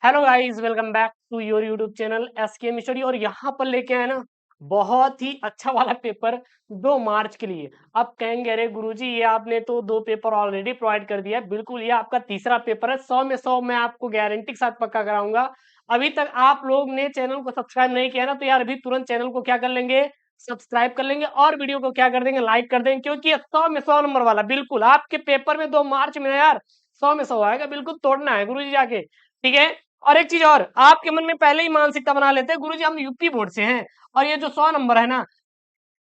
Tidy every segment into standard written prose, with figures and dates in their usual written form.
Hello guys, welcome back to your YouTube channel SK mystery. और यहाँ पर लेके आए ना बहुत ही अच्छा वाला पेपर 2 मार्च के लिए। अब कहेंगे अरे गुरुजी ये आपने तो 2 पेपर ऑलरेडी प्रोवाइड कर दिया है। बिल्कुल, ये आपका तीसरा पेपर है। 100 में 100 मैं आपको गारंटी के साथ पक्का कराऊंगा। अभी तक आप लोग ने चैनल को सब्सक्राइब नहीं किया ना, तो यार अभी तुरंत चैनल को क्या कर लेंगे, सब्सक्राइब कर लेंगे और वीडियो को क्या कर देंगे, लाइक कर देंगे। क्योंकि ये 100 में 100 नंबर वाला बिल्कुल आपके पेपर में 2 मार्च में यार 100 में 100 आएगा। बिल्कुल तोड़ना है गुरुजी जाके, ठीक है। और एक चीज और, आपके मन में पहले ही मानसिकता बना लेते हैं गुरुजी हम यूपी बोर्ड से हैं और ये जो 100 नंबर है ना,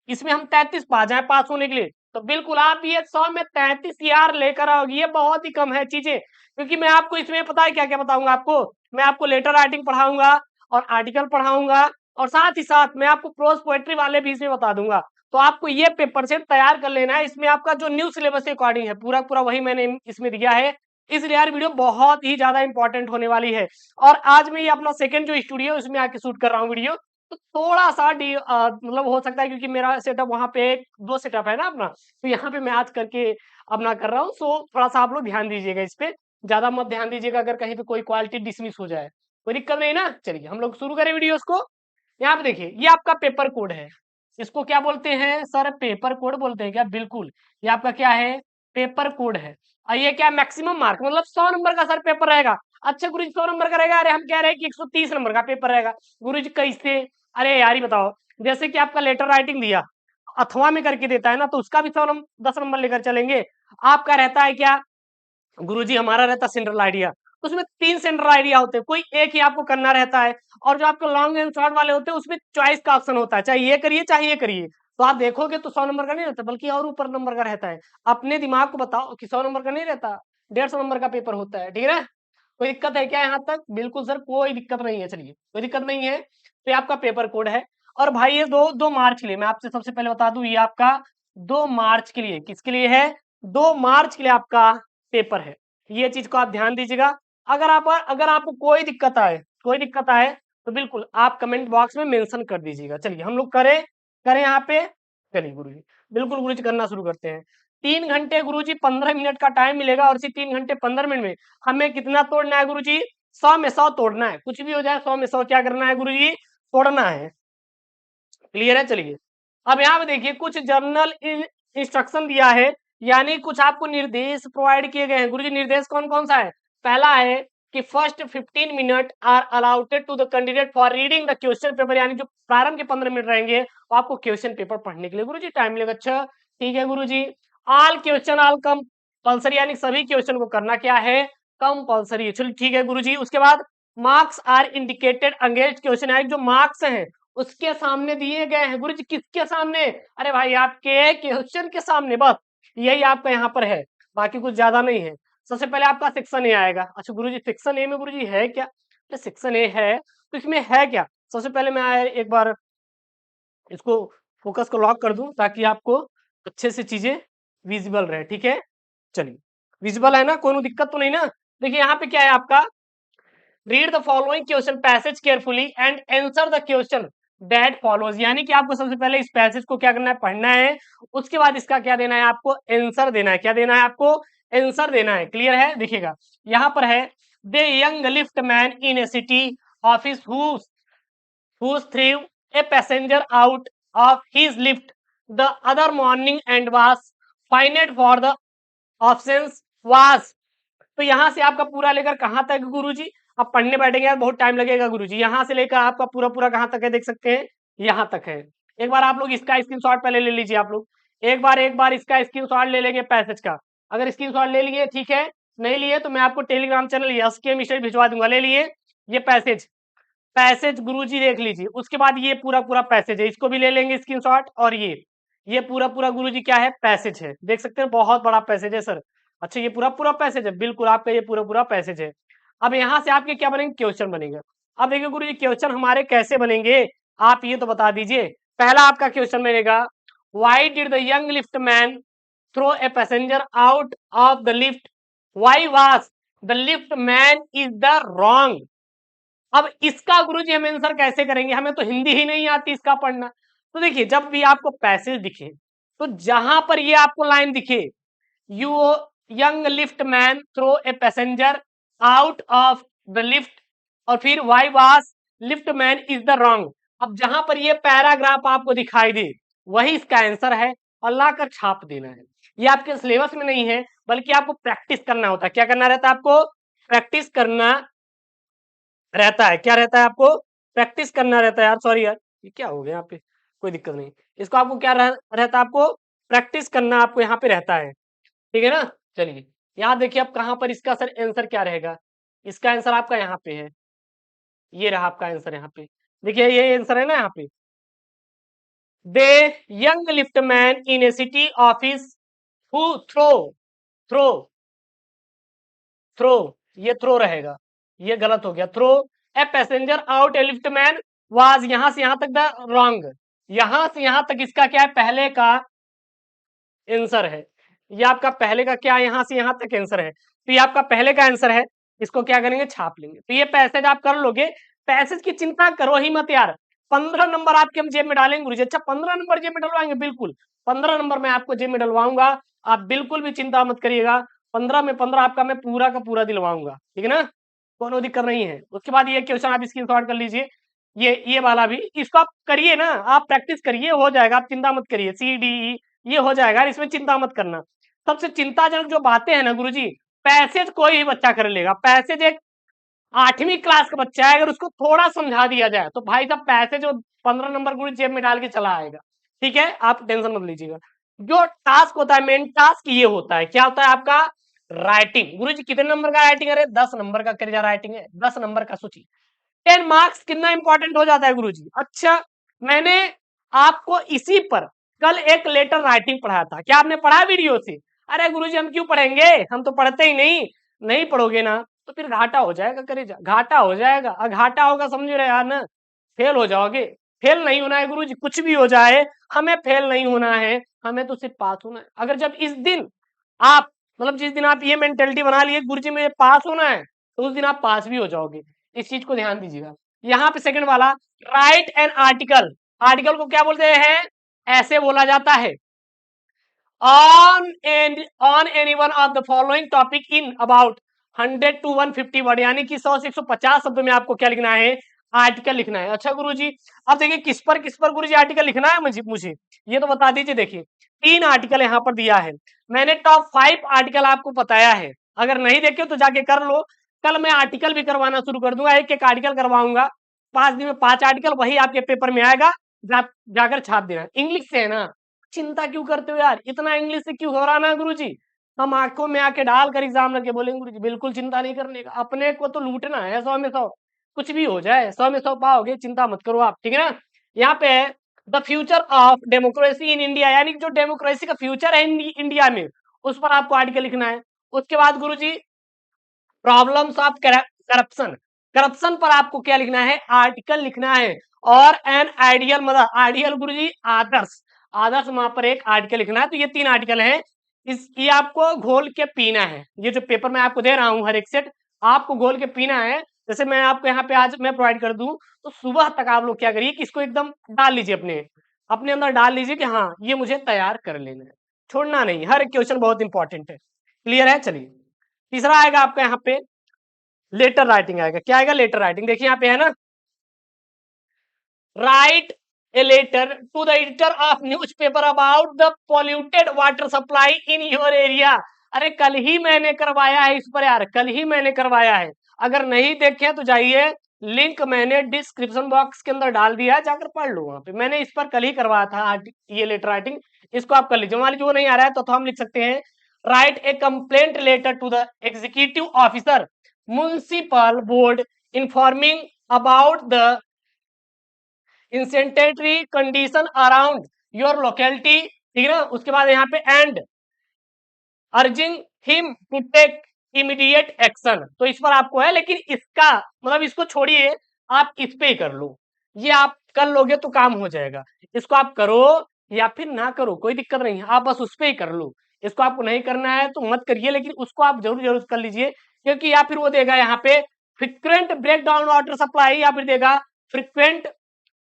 इसमें हम 33 पा जाए पास होने के लिए। तो बिल्कुल आप ये 100 में 33 यार लेकर आओगे, ये बहुत ही कम है चीजें। क्योंकि मैं आपको इसमें पता है क्या क्या बताऊंगा आपको। मैं आपको लेटर राइटिंग पढ़ाऊंगा और आर्टिकल पढ़ाऊंगा, और साथ ही साथ मैं आपको प्रोज पोएट्री वाले भी इसमें बता दूंगा। तो आपको ये पेपर से तैयार कर लेना है। इसमें आपका जो न्यू सिलेबस के अकॉर्डिंग है पूरा पूरा वही मैंने इसमें दिया है। इसलिए यार वीडियो बहुत ही ज्यादा इंपॉर्टेंट होने वाली है। और आज मैं ये अपना सेकंड जो स्टूडियो है उसमें आके शूट कर रहा हूँ वीडियो। तो थोड़ा सा मतलब हो सकता है, क्योंकि मेरा सेटअप वहां पे 2 सेटअप है ना अपना, तो यहाँ पे मैं आज करके अपना कर रहा हूँ। सो थोड़ा सा आप लोग ध्यान दीजिएगा इस पे, ज्यादा मत ध्यान दीजिएगा अगर कहीं पे कोई क्वालिटी डिसमिस हो जाए। कोई दिक्कत नहीं ना। चलिए हम लोग शुरू करें वीडियोस को। यहाँ पे देखिए ये आपका पेपर कोड है। इसको क्या बोलते हैं सर, पेपर कोड बोलते हैं क्या? बिल्कुल, ये आपका क्या है, पेपर कोड है। और ये क्या, मैक्सिमम मार्क मतलब 100 नंबर का सर पेपर रहेगा। अच्छा गुरु जी 100 नंबर का रहेगा? अरे हम कह रहे हैं कि 130 नंबर का पेपर रहेगा। गुरु जी कैसे? अरे यार ही बताओ, जैसे कि आपका लेटर राइटिंग दिया अथवा में करके देता है ना, तो उसका भी 10 नंबर लेकर चलेंगे। आपका रहता है क्या गुरुजी, हमारा रहता सेंट्रल आइडिया। उसमें 3 सेंट्रल आइडिया होते हैं, कोई एक ही आपको करना रहता है। और जो आपके लॉन्ग एंड शॉर्ट वाले होते हैं उसमें चॉइस का ऑप्शन होता है, चाहे ये करिए चाहे ये करिए। तो आप देखोगे तो 100 नंबर का नहीं रहता, बल्कि और ऊपर नंबर का रहता है। अपने दिमाग को बताओ कि 100 नंबर का नहीं रहता, 150 नंबर का पेपर होता है, ठीक है ना। कोई दिक्कत है क्या यहाँ तक? बिल्कुल सर कोई दिक्कत नहीं है। चलिए कोई दिक्कत नहीं है। तो ये आपका पेपर कोड है। और भाई ये दो मार्च के लिए, मैं आपसे सबसे पहले बता दूं, ये आपका 2 मार्च के लिए, किसके लिए है? 2 मार्च के लिए आपका पेपर है। ये चीज को आप ध्यान दीजिएगा। अगर आपको कोई दिक्कत आए तो बिल्कुल आप कमेंट बॉक्स में मेंशन कर दीजिएगा। चलिए हम लोग करें करें यहाँ पे। चलिए गुरुजी, बिल्कुल गुरुजी करना शुरू करते हैं। 3 घंटे गुरुजी 15 मिनट का टाइम मिलेगा, और इसी 3 घंटे 15 मिनट में हमें कितना तोड़ना है गुरुजी? 100 में 100 तोड़ना है। कुछ भी हो जाए 100 में 100 क्या करना है गुरुजी? तोड़ना है। क्लियर है? चलिए अब यहाँ पे देखिए कुछ जर्नल इंस्ट्रक्शन दिया है, यानी कुछ आपको निर्देश प्रोवाइड किए गए हैं। गुरुजी निर्देश कौन कौन सा है? पहला है कि first 15 minute are allotted to the candidate for reading the question paper, यानी जो प्रारंभ के 15 मिनट रहेंगे वो आपको क्वेश्चन पेपर पढ़ने के लिए गुरुजी टाइम मिलेगा। अच्छा ठीक है गुरुजी। ऑल क्वेश्चन ऑल कंपल्सरी, यानी सभी क्वेश्चन को करना क्या है, कंपल्सरी। चलिए ठीक है गुरुजी। उसके बाद marks are indicated against question, यानी जो मार्क्स हैं उसके सामने दिए गए हैं। गुरु जी किसके सामने? अरे भाई आपके क्वेश्चन के सामने, बस यही आपका यहाँ पर है, बाकी कुछ ज्यादा नहीं है। सबसे पहले आपका सेक्शन ए आएगा। अच्छा गुरु जी सेक्शन ए में गुरु जी है क्या? तो सेक्शन ए है तो इसमें है क्या? सबसे पहले मैं एक बार इसको फोकस को लॉक कर दूं ताकि आपको अच्छे से चीजें विजिबल रहे, ठीक है। चलिए विजिबल है ना, कोई दिक्कत तो नहीं ना। देखिए यहाँ पे क्या है आपका, read the following question passage carefully and answer the question that follows, यानी कि आपको सबसे पहले इस पैसेज को क्या करना है, पढ़ना है। उसके बाद इसका क्या देना है आपको, आंसर देना है। क्या देना है आपको? आंसर देना है। क्लियर है? देखिएगा यहाँ पर है, the young lift man in a city office who threw a passenger out of his lift the other morning and was fined for the offense was। तो यहां से आपका पूरा लेकर कहां तक गुरुजी? अब पढ़ने बैठेंगे यार बहुत टाइम लगेगा गुरुजी। यहां से लेकर आपका पूरा पूरा कहां तक है देख सकते हैं, यहां तक है। एक बार आप लोग इसका स्क्रीनशॉट पहले ले लीजिए। आप लोग एक बार इसका स्क्रीनशॉट ले लेंगे पैसेज का। अगर स्क्रीनशॉट ले लिए ठीक है, नहीं लिए तो मैं आपको टेलीग्राम चैनल यस के मिस्टर भिजवा दूंगा। ले लिए ये पैसेज, पैसेज गुरुजी देख लीजिए। उसके बाद ये पूरा पूरा पैसेज है, इसको भी ले लेंगे स्क्रीनशॉट। और ये पूरा पूरा गुरुजी क्या है, पैसेज है। देख सकते हैं बहुत बड़ा पैसेज है सर। अच्छा ये पूरा पूरा पैसेज है, बिल्कुल आपका ये पूरा पूरा पैसेज है। अब यहाँ से आपके क्या बनेंगे, क्वेश्चन बनेगा। अब देखिए गुरुजी क्वेश्चन हमारे कैसे बनेंगे, आप ये तो बता दीजिए। पहला आपका क्वेश्चन बनेगा, why did the young lift man throw a passenger out of the lift, why was the lift man is the wrong. अब इसका गुरुजी हम आंसर कैसे करेंगे, हमें तो हिंदी ही नहीं आती इसका पढ़ना। तो देखिए जब भी आपको पैसेज दिखे, तो जहां पर ये आपको लाइन दिखे, you young lift man throw a passenger out of the lift, और फिर why was lift man is the wrong. अब जहां पर ये पैराग्राफ आपको दिखाई दे वही इसका आंसर है और लाकर छाप देना है। ये आपके सिलेबस में नहीं है बल्कि आपको प्रैक्टिस करना होता है। क्या करना रहता है आपको? प्रैक्टिस करना रहता है। क्या रहता है आपको? प्रैक्टिस करना रहता है। यार सॉरी यार, ये क्या हो गया यहाँ पे? कोई दिक्कत नहीं, इसको आपको क्या रहता है? आपको प्रैक्टिस करना आपको यहाँ पे रहता है, ठीक है ना। चलिए यहाँ देखिए अब कहाँ पर इसका सर आंसर क्या रहेगा। इसका आंसर आपका यहाँ पे है, ये रहा आपका आंसर यहाँ पे। देखिए ये आंसर है ना यहाँ पे। The young lift man in a city office who throw throw throw, ये थ्रो रहेगा, ये गलत हो गया। Throw a passenger out a lift man was, यहां से यहां तक द रॉन्ग। यहां से यहां तक इसका क्या है? पहले का आंसर है। ये आपका पहले का क्या, यहां से यहां तक आंसर है, तो ये आपका पहले का आंसर है। इसको क्या करेंगे? छाप लेंगे। तो ये पैसेज आप कर लोगे, पैसेज की चिंता करो ही मत यार। 15 नंबर आपके हम जेब में डालेंगे गुरुजी। अच्छा 15 नंबर जेब में डलवाएंगे? बिल्कुल 15 नंबर मैं आपको जेब में डलवाऊंगा, आप बिल्कुल भी चिंता मत करिएगा। 15 में 15 आपका मैं पूरा का पूरा दिलवाऊंगा, ठीक है ना, कोनो दिक्कत नहीं है। उसके बाद ये क्वेश्चन आप स्क्रीनशॉट कर लीजिए, ये वाला भी इसको आप करिए ना, आप प्रैक्टिस करिए, हो जाएगा, आप चिंता मत करिए। CDE ये हो जाएगा, इसमें चिंता मत करना। सबसे चिंताजनक जो बातें हैं ना गुरुजी, पैसेज कोई भी बच्चा कर लेगा। पैसेज एक 8वीं क्लास का बच्चा है, अगर उसको थोड़ा समझा दिया जाए तो भाई साहब पैसेज जो 15 नंबर गुरु जेब में डाल के चला आएगा, ठीक है, आप टेंशन मत लीजिएगा। जो टास्क होता है, मेन टास्क ये होता है, क्या होता है आपका? राइटिंग। गुरु जी कितने नंबर का राइटिंग? अरे 10 नंबर का कर राइटिंग है, 10 नंबर का। सोचिए 10 मार्क्स कितना इंपॉर्टेंट हो जाता है गुरुजी। अच्छा मैंने आपको इसी पर कल एक लेटर राइटिंग पढ़ाया था, क्या आपने पढ़ा वीडियो से? अरे गुरुजी हम क्यों पढ़ेंगे, हम तो पढ़ते ही नहीं। नहीं पढ़ोगे ना तो फिर घाटा हो जाएगा, करेजा घाटा हो जाएगा। घाटा होगा समझ रहे यार ना, फेल हो जाओगे। फेल नहीं होना है गुरुजी, कुछ भी हो जाए हमें फेल नहीं होना है, हमें तो सिर्फ पास होना है। अगर जब इस दिन आप मतलब जिस दिन आप ये मेंटेलिटी बना लिए गुरुजी मुझे पास होना है, तो उस दिन आप पास भी हो जाओगे। इस चीज को ध्यान दीजिएगा। यहाँ पे सेकंड वाला, राइट एन आर्टिकल। आर्टिकल को क्या बोलते हैं? ऐसे बोला जाता है, on any one of the following topic in about 100 to 150 word, यानी कि 100 से 150 शब्द में आपको क्या लिखना है? आर्टिकल लिखना है। अच्छा गुरुजी अब देखिए किस पर गुरुजी आर्टिकल लिखना है मुझे ये तो बता दीजिए। देखिए 3 आर्टिकल यहाँ पर दिया है, मैंने टॉप 5 आर्टिकल आपको बताया है, अगर नहीं देखे तो जाके कर लो। कल मैं आर्टिकल भी करवाना शुरू कर दूंगा, एक एक आर्टिकल करवाऊंगा, 5 दिन में 5 आर्टिकल, वही आपके पेपर में आएगा, जाकर छाप देना। इंग्लिश से है ना, चिंता क्यों करते हो यार, इतना इंग्लिश से क्यों घबराना है गुरुजी? हम आंखों में आके डालकर एग्जाम लगे बोलेंगे गुरुजी बिल्कुल चिंता नहीं करने का, अपने को तो लूटना है 100 में 100, कुछ भी हो जाए 100 में 100 पाओगे, चिंता मत करो आप, ठीक है ना। यहाँ पे है the future of democracy in India, यानी कि जो डेमोक्रेसी का फ्यूचर है इंडिया में, उस पर आपको आर्टिकल लिखना है। उसके बाद गुरुजी प्रॉब्लम्स ऑफ करप्शन, करप्शन पर आपको क्या लिखना है? आर्टिकल लिखना है। और एन आइडियल मतलब आइडियल गुरुजी आदर्श, आदर्श वहां पर एक आर्टिकल लिखना है। तो ये 3 आर्टिकल है, ये आपको घोल के पीना है। ये जो पेपर मैं आपको दे रहा हूँ हर एक सेट आपको घोल के पीना है। जैसे मैं आपको यहाँ पे आज मैं प्रोवाइड कर दूं तो सुबह तक आप लोग क्या करिए कि इसको एकदम डाल लीजिए, अपने अपने अंदर डाल लीजिए कि हाँ ये मुझे तैयार कर लेना है, छोड़ना नहीं, हर एक क्वेश्चन बहुत इंपॉर्टेंट है। क्लियर है? चलिए तीसरा आएगा आपका यहाँ पे लेटर राइटिंग आएगा। क्या आएगा? Letter writing. देखिए यहाँ पे है ना, write a letter to the editor of newspaper about the polluted water supply in your area. अरे कल ही मैंने करवाया है इस पर यार, कल ही मैंने करवाया है, अगर नहीं देखे तो जाइए, लिंक मैंने डिस्क्रिप्शन बॉक्स के अंदर डाल दिया है, जाकर पढ़ लो वहां पे, मैंने इस पर कल ही करवाया था ये लेटर राइटिंग। इसको आप कर लीजिए। मान लीजिए वो नहीं आ रहा है तो हम लिख सकते हैं write a complaint letter to the executive officer municipal board informing about the insanitary condition around your locality, ठीक है ना। उसके बाद यहाँ पे and urging him to take immediate action, तो इस पर आपको है, लेकिन इसका मतलब इसको छोड़िए, आप इस पे ही कर लो, ये आप कर लोगे तो काम हो जाएगा। इसको आप करो या फिर ना करो कोई दिक्कत नहीं है, आप बस उस पे ही कर लो। इसको आपको नहीं करना है तो मत करिए, लेकिन उसको आप जरूर जरूर कर लीजिए, क्योंकि या फिर वो देगा यहाँ पे frequent break down water supply, या फिर देगा frequent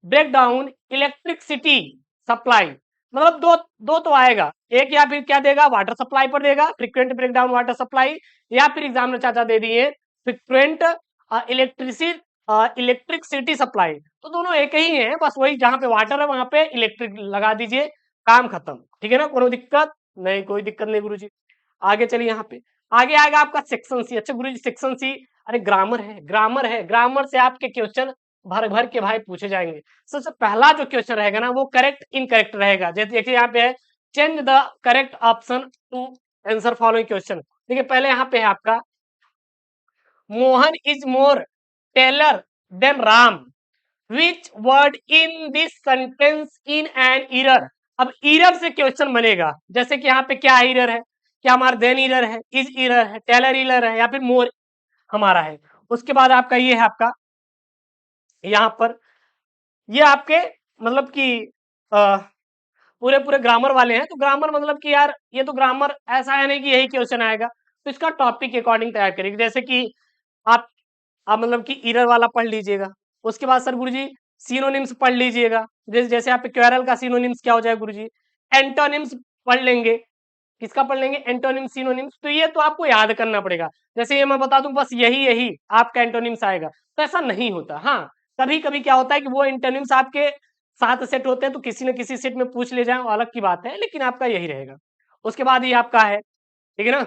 break down electricity supply, मतलब दो दो तो आएगा, एक या फिर क्या देगा? वाटर सप्लाई पर देगा frequent break down water supply, या फिर एग्जामिनर चाचा दे दिए फ्रिक्वेंट इलेक्ट्रिसिटी इलेक्ट्रिसिटी सप्लाई, तो दोनों एक ही है, बस वही जहां पे वाटर है वहां पे इलेक्ट्रिक लगा दीजिए, काम खत्म। ठीक है ना, कोई दिक्कत नहीं, कोई दिक्कत नहीं गुरुजी। आगे चलिए, यहाँ पे आगे आएगा आपका सेक्शन सी। अच्छा गुरुजी सेक्शन सी, अरे ग्रामर है, ग्रामर है, ग्रामर से आपके क्वेश्चन भर भर के भाई पूछे जाएंगे। सबसे पहला जो क्वेश्चन रहेगा ना वो करेक्ट इनकरेक्ट रहेगा। जैसे देखिए यहाँ पे है, change the correct option to answer following question. देखिए पहले यहाँ पे है आपका, Mohan is more taller than Ram, which word in this sentence in an error. अब ईरर से क्वेश्चन बनेगा, जैसे कि यहाँ पे क्या ईरर है, क्या हमारा देन ईरर है, इज ईरर है, टेलर ईरर है, या फिर मोर हमारा है। उसके बाद आपका ये है आपका यहाँ पर, ये आपके मतलब कि पूरे पूरे ग्रामर वाले हैं। तो ग्रामर मतलब कि यार ये तो ग्रामर ऐसा है नहीं कि यही क्वेश्चन आएगा, तो इसका टॉपिक के अकॉर्डिंग तैयार करेंगे। जैसे कि आप आप मतलब कि ईरर वाला पढ़ लीजिएगा। उसके बाद सर गुरुजी सिनोनिम्स पढ़ लीजिएगा। जैसे जैसे आप क्वेरल का सिनोनिम्स क्या हो जाए गुरुजी, एंटोनिम्स पढ़ लेंगे। किसका पढ़ लेंगे, एंटोनिम्स सिनोनिम्स। तो ये तो आपको याद करना पड़ेगा। जैसे ये मैं बता दूं बस यही यही आपका एंटोनिम्स आएगा, तो ऐसा नहीं होता। हाँ, कभी कभी क्या होता है कि वो एंटोनिम्स आपके 7 सेट होते हैं, तो किसी न किसी सेट में पूछ ले जाए, वो अलग की बात है, लेकिन आपका यही रहेगा। उसके बाद ये आपका है, ठीक है ना,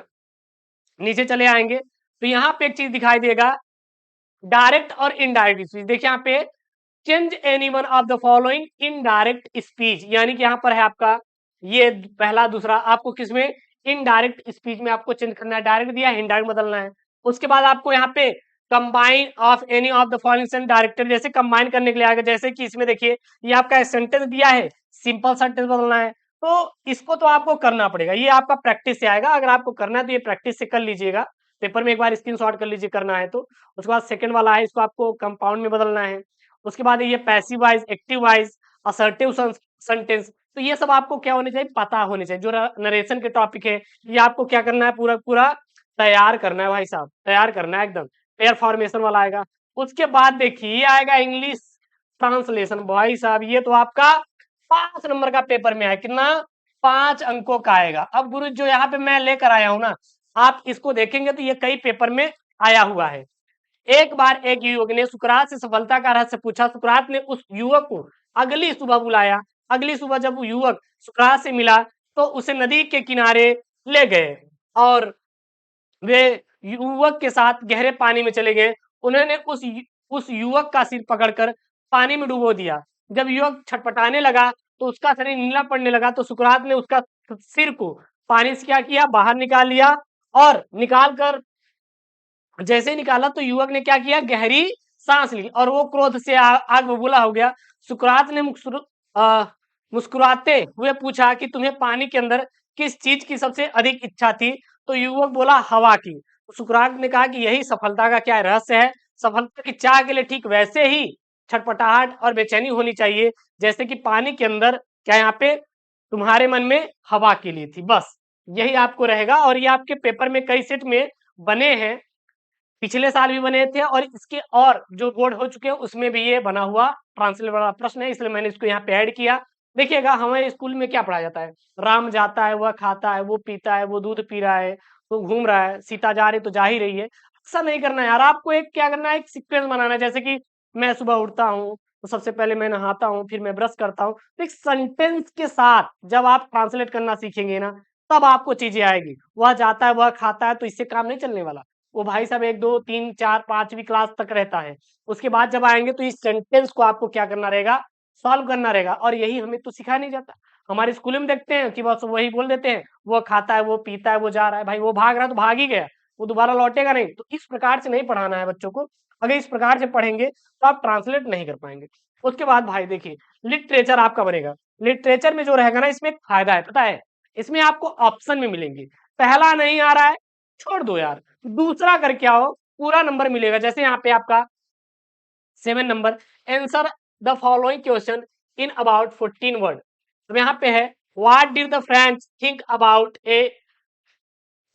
नीचे चले आएंगे तो यहाँ पे एक चीज दिखाई देगा, डायरेक्ट और इनडायरेक्ट स्पीच। देखिए यहाँ पे, change any one of the following in direct speech, यानी कि यहाँ पर है आपका ये पहला दूसरा, आपको किसमें, इनडायरेक्ट स्पीच में आपको चेंज करना है। डायरेक्ट दिया है, इनडायरेक्ट बदलना है। उसके बाद आपको यहाँ पे combine of any of the following director, जैसे कंबाइन करने के लिए आएगा। जैसे कि इसमें देखिए ये आपका सेंटेंस दिया है, सिंपल सेंटेंस बदलना है, तो इसको तो आपको करना पड़ेगा। ये आपका प्रैक्टिस से आएगा, अगर आपको करना है तो ये प्रैक्टिस से कर लीजिएगा, पेपर में एक बार स्क्रीनशॉट कर लीजिए करना है तो। उसके बाद सेकंड वाला है, इसको आपको कंपाउंड में बदलना है। उसके बाद ये passive wise, active voice, assertive sentence, तो ये सब आपको क्या होने चाहिए, पता होने चाहिए। जो नरेशन के टॉपिक है ये आपको क्या करना है, पूरा पूरा तैयार करना है भाई साहब, तैयार करना है एकदम। पेयर फॉर्मेशन वाला आएगा। उसके बाद देखिए ये आएगा इंग्लिश ट्रांसलेशन। भाई साहब ये तो आपका 5 नंबर का पेपर में है, कितना, 5 अंकों का आएगा। अब गुरु जो यहाँ पे मैं लेकर आया हूं ना, आप इसको देखेंगे तो ये कई पेपर में आया हुआ है। एक बार एक युवक ने सुकरात से सफलता का रहस्य पूछा। सुकरात ने उस युवक को अगली सुबह बुलाया। अगली सुबह जब वो युवक सुकरात से मिला तो उसे नदी के किनारे ले गए और वे युवक के साथ गहरे पानी में चले गए। उन्होंने उस युवक का सिर पकड़कर पानी में डुबो दिया। जब युवक छटपटाने लगा तो उसका शरीर नीला पड़ने लगा, तो सुकरात ने उसका सिर को पानी से क्या किया, बाहर निकाल लिया, और निकाल कर जैसे ही निकाला तो युवक ने क्या किया, गहरी सांस ली और वो क्रोध से आग बबूला हो गया। सुकरात ने मुस्कुराते हुए पूछा कि तुम्हें पानी के अंदर किस चीज की सबसे अधिक इच्छा थी। तो युवक बोला, हवा की। तो सुकरात ने कहा कि यही सफलता का क्या रहस्य है। सफलता की चाह के लिए ठीक वैसे ही छटपटाहट और बेचैनी होनी चाहिए जैसे कि पानी के अंदर क्या यहाँ पे तुम्हारे मन में हवा के लिए थी। बस यही आपको रहेगा, और ये आपके पेपर में कई सेट में बने हैं, पिछले साल भी बने थे, और इसके और जो बोर्ड हो चुके हैं उसमें भी ये बना हुआ ट्रांसलेट वाला प्रश्न है, इसलिए मैंने इसको यहाँ पे ऐड किया। देखिएगा हमारे स्कूल में क्या पढ़ाया जाता है, राम जाता है, वह खाता है, वो पीता है, वो दूध पी रहा है, वो घूम रहा है, सीता जा रही तो जा ही रही है। ऐसा नहीं करना यार, आपको एक क्या करना है, एक सीक्वेंस बनाना है। जैसे कि मैं सुबह उठता हूँ तो सबसे पहले मैं नहाता हूँ, फिर मैं ब्रश करता हूँ। तो एक सेंटेंस के साथ जब आप ट्रांसलेट करना सीखेंगे ना, तब आपको चीजें आएगी। वह जाता है, वह खाता है, तो इससे काम नहीं चलने वाला। वो भाई साहब 1 2 3 4 5वीं क्लास तक रहता है। उसके बाद जब आएंगे तो इस सेंटेंस को आपको क्या करना रहेगा, सॉल्व करना रहेगा, और यही हमें तो सिखाया नहीं जाता। हमारे स्कूल में देखते हैं कि बस वही बोल देते हैं, वो खाता है, वो पीता है, वो जा रहा है। भाई वो भाग रहा है तो भाग ही गया, वो दोबारा लौटेगा नहीं। तो इस प्रकार से नहीं पढ़ाना है बच्चों को। अगर इस प्रकार से पढ़ेंगे तो आप ट्रांसलेट नहीं कर पाएंगे। उसके बाद भाई देखिए लिटरेचर आपका बनेगा। लिटरेचर में जो रहेगा ना, इसमें एक फायदा है, पता है, इसमें आपको ऑप्शन में मिलेंगे। पहला नहीं आ रहा है, छोड़ दो यार, दूसरा करके आओ, पूरा नंबर मिलेगा। जैसे यहाँ पे आपका 7 नंबर, answer the following question in about 14 word. तो यहाँ पे है, what did the French think about a,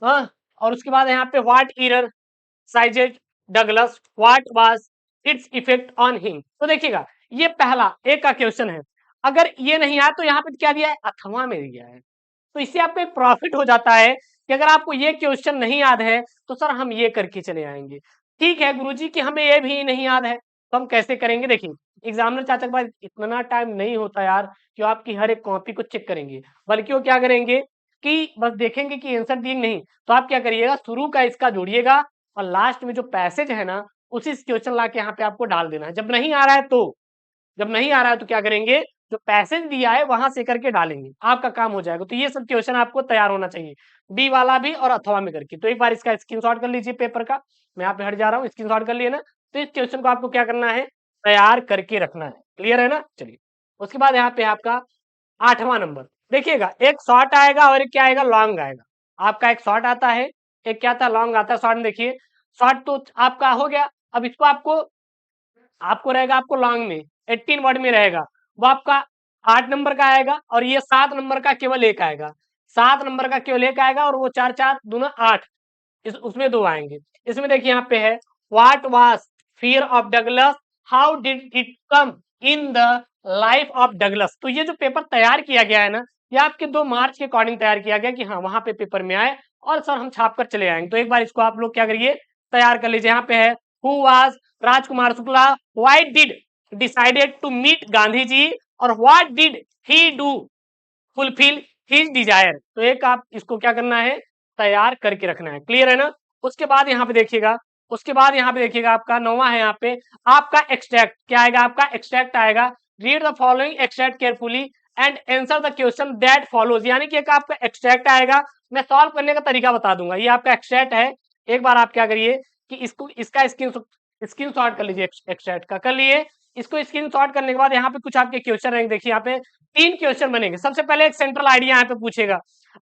हाँ, और उसके बाद यहाँ पे what fear seized Douglas, what was its effect on him. तो देखिएगा ये पहला एक का क्वेश्चन है। अगर ये नहीं आया तो यहाँ पे क्या दिया है, अथवा में दिया है। तो इससे आपको एक प्रॉफिट हो जाता है कि अगर आपको ये क्वेश्चन नहीं याद है तो सर हम ये करके चले आएंगे। ठीक है गुरुजी कि हमें ये भी नहीं याद है, तो हम कैसे करेंगे देखिए, एग्जामिनर चाचा के पास इतना टाइम नहीं होता यार कि वो आपकी हर एक कॉपी को चेक करेंगे, बल्कि वो क्या करेंगे कि बस देखेंगे कि आंसर दिए नहीं, तो आप क्या करिएगा शुरू का इसका जोड़िएगा और लास्ट में जो पैसेज है ना उसी क्वेश्चन ला के यहाँ पे आपको डाल देना है। जब नहीं आ रहा है तो जब नहीं आ रहा है तो क्या करेंगे, जो पैसेज दिया है वहां से करके डालेंगे, आपका काम हो जाएगा। तो ये सब क्वेश्चन आपको तैयार होना चाहिए, बी वाला भी और अथवा में करके। तो एक बार इसका स्क्रीनशॉट कर लीजिए पेपर का, मैं यहाँ पे हट जा रहा हूँ, स्क्रीनशॉट कर लिए ना। तो इस क्वेश्चन को आपको क्या करना है, तैयार करके रखना है। क्लियर है ना? चलिए, उसके बाद यहाँ पे आपका 8वां नंबर देखिएगा, एक शॉर्ट आएगा और एक क्या आएगा, लॉन्ग आएगा। आपका एक शॉर्ट आता है, एक क्या आता है, लॉन्ग आता है। शॉर्ट में देखिए, शॉर्ट तो आपका हो गया। अब इसको आपको आपको रहेगा, आपको लॉन्ग में 18 वर्ड में रहेगा, वो आपका 8 नंबर का आएगा और ये 7 नंबर का केवल एक आएगा। 7 नंबर का केवल एक आएगा और वो 4 4 दूना 8, उसमें 2 आएंगे। इसमें देखिए यहाँ पे है, what was fear of Douglas, how did it come in the life of Douglas. तो ये जो पेपर तैयार किया गया है ना, ये आपके 2 मार्च के अकॉर्डिंग तैयार किया गया कि हाँ वहां पे पेपर में आए और सर हम छाप कर चले आएंगे। तो एक बार इसको आप लोग क्या करिए, तैयार कर लीजिए। यहाँ पे है, who was Rajkumar Shukla, why did decided to meet Gandhi ji, और what did he do fulfil his desire. तो एक आप इसको क्या करना है, तैयार करके रखना है। क्लियर है ना? उसके बाद यहाँ पे देखिएगा, उसके बाद यहाँ पे देखिएगा आपका 9वां है, यहाँ पे आपका एक्सट्रैक्ट क्या आएगा, आपका एक्सट्रैक्ट आएगा। Read the following extract carefully and answer the question that follows. यानी कि एक आपका एक्सट्रैक्ट आएगा, मैं सॉल्व करने का तरीका बता दूंगा। ये आपका एक्सट्रैक्ट है। एक बार आप क्या करिए कि इसको इसका स्क्रीन शॉट कर लीजिए, एक्सट्रैक्ट का कर लिए। इसको स्क्रीन शॉट करने के बाद यहाँ पे कुछ आपके क्वेश्चन रहेंगे। देखिए यहाँ पे 3 क्वेश्चन बनेंगे। सबसे पहले एक सेंट्रल आइडिया यहाँ पे पूछेगा,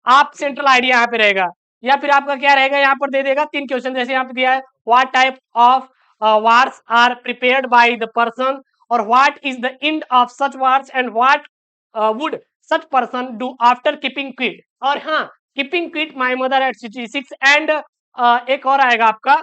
आप सेंट्रल आइडिया यहाँ पे रहेगा, या फिर आपका क्या रहेगा, यहाँ पर दे देगा 3 क्वेश्चन। जैसे यहाँ पे दिया है, what type of wars are prepared by the person, और what is the end of such wars, and what would such person do after keeping quiet. और हाँ, keeping quiet my mother at 66 and एक और आएगा आपका,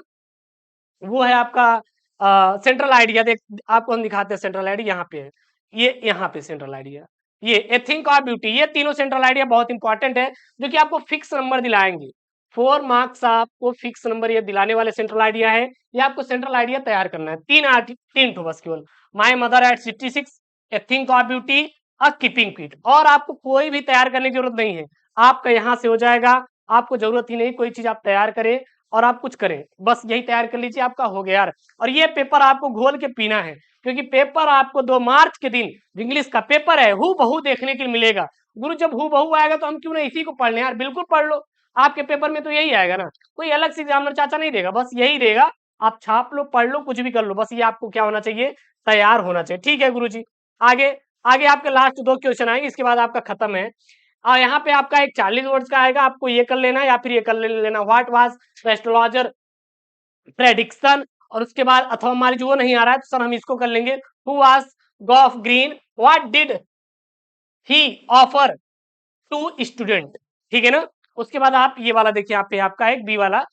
वो है आपका सेंट्रल आइडिया। देख आपको हम दिखाते हैं सेंट्रल आइडिया, यहाँ पे है, ये यहाँ पे सेंट्रल आइडिया, ये ए थिंक ऑफ ब्यूटी। ये तीनों सेंट्रल आइडिया बहुत इंपॉर्टेंट है, जो कि आपको फिक्स नंबर दिलाएंगे। 4 मार्क्स आपको फिक्स नंबर ये दिलाने वाले सेंट्रल आइडिया है। ये आपको सेंट्रल आइडिया तैयार करना है, 3 ठो बस केवल, my mother at 66, A think of beauty, a keeping quiet. और आपको कोई भी तैयार करने की जरूरत नहीं है, आपका यहाँ से हो जाएगा। आपको जरूरत ही नहीं कोई चीज आप तैयार करें और आप कुछ करें, बस यही तैयार कर लीजिए, आपका हो गया यार। और ये पेपर आपको घोल के पीना है, क्योंकि पेपर आपको 2 मार्च के दिन इंग्लिश का पेपर है, हु बहू देखने के लिए मिलेगा। गुरु जब हु बहू आएगा तो हम क्यों ना इसी को पढ़ लें यार, बिल्कुल पढ़ लो। आपके पेपर में तो यही आएगा ना, कोई अलग से एग्जामिनर चाचा नहीं देगा, बस यही देगा। आप छाप लो, पढ़ लो, कुछ भी कर लो, बस ये आपको क्या होना चाहिए, तैयार होना चाहिए। ठीक है गुरु जी, आगे आगे आपके लास्ट 2 क्वेश्चन आएंगे, इसके बाद आपका खत्म है। यहाँ पे आपका एक 40 वर्ड्स का आएगा, आपको ये कर लेना या फिर ये कर लेना, व्हाट वाज एस्ट्रोलॉजर प्रेडिक्शन। और उसके बाद अथवा मान लीजिए वो नहीं आ रहा है तो सर हम इसको कर लेंगे, who was Goff Green, what did he offer to student. ठीक है ना? उसके बाद आप ये वाला देखिए, यहाँ पे आपका एक बी वाला,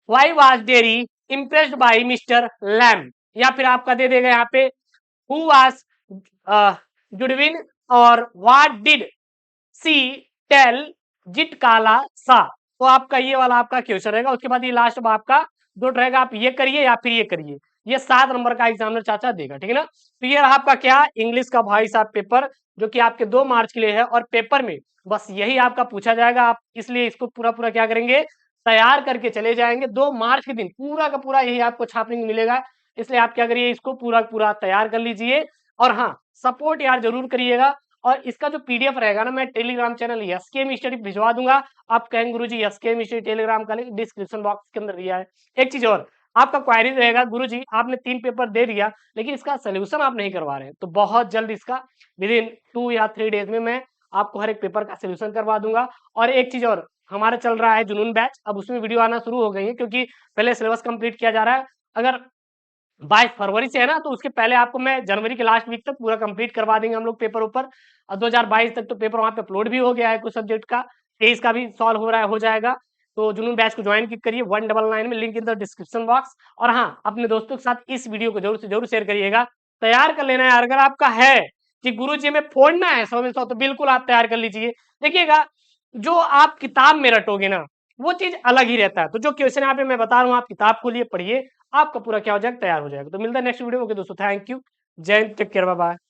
why was Derry impressed by Mr Lamb, या फिर आपका दे देगा यहाँ पे, हु वाज जुडविन, और व्हाट डिड सी टेल जिट काला सा। तो आपका ये वाला आपका क्वेश्चन रहेगा। उसके बाद ये लास्ट में आपका 2 रहेगा, आप ये करिए या फिर ये करिए। ये 7 नंबर का एग्जामिनर चाचा देगा। ठीक है ना? तो ये रहा आपका क्या, इंग्लिश का भाई साहब पेपर, जो कि आपके 2 मार्च के लिए है। और पेपर में बस यही आपका पूछा जाएगा, आप इसलिए इसको पूरा पूरा क्या करेंगे, तैयार करके चले जाएंगे। 2 मार्च के दिन पूरा का पूरा यही आपको छापने को मिलेगा, इसलिए आप क्या करिए, इसको पूरा पूरा तैयार कर लीजिए। और हाँ, सपोर्ट यार जरूर करिएगा। और इसका जो पीडीएफ रहेगा ना, मैं टेलीग्राम चैनल एसकेएम स्टडी भिजवा दूंगा। आप कहेंगे गुरुजी एसकेएम स्टडी टेलीग्राम का लिंक डिस्क्रिप्शन बॉक्स के अंदर दिया है। एक चीज और, आपका क्वेरी रहेगा, गुरुजी आपने 3 पेपर दे दिया लेकिन इसका सोल्यूशन आप नहीं करवा रहे हैं, तो बहुत जल्द इसका विद इन 2 या 3 डेज में मैं आपको हर एक पेपर का सोल्यूशन करवा दूंगा। और एक चीज और, हमारा चल रहा है जुनून बैच, अब उसमें वीडियो आना शुरू हो गई है, क्योंकि पहले सिलेबस कंप्लीट किया जा रहा है। अगर 22 फरवरी से है ना, तो उसके पहले आपको मैं जनवरी के लास्ट वीक तक पूरा कंप्लीट करवा देंगे हम लोग पेपर ऊपर। और 2022 तक तो पेपर वहाँ पे अपलोड भी हो गया है कुछ सब्जेक्ट का, 23 का भी सॉल्व हो रहा है, हो जाएगा। तो जुनून बैच को ज्वाइन करिए 199 में, link in the description box. और हाँ, अपने दोस्तों के साथ इस वीडियो को जरूर से जरूर शेयर करिएगा। तैयार कर लेना है, अगर आपका है कि गुरु जी में फोड़ना है 100 में 100, तो बिल्कुल आप तैयार कर लीजिए। देखिएगा, जो आप किताब में रटोगे ना, वो चीज अलग ही रहता है। तो जो क्वेश्चन यहाँ पे मैं बता रहा हूँ, आप किताब खोलिए, पढ़िए, आपका पूरा क्या हो जाएगा, तैयार हो जाएगा। तो मिलता है नेक्स्ट वीडियो में। ओके दोस्तों, thank you, Jai Hind, take care, bye bye.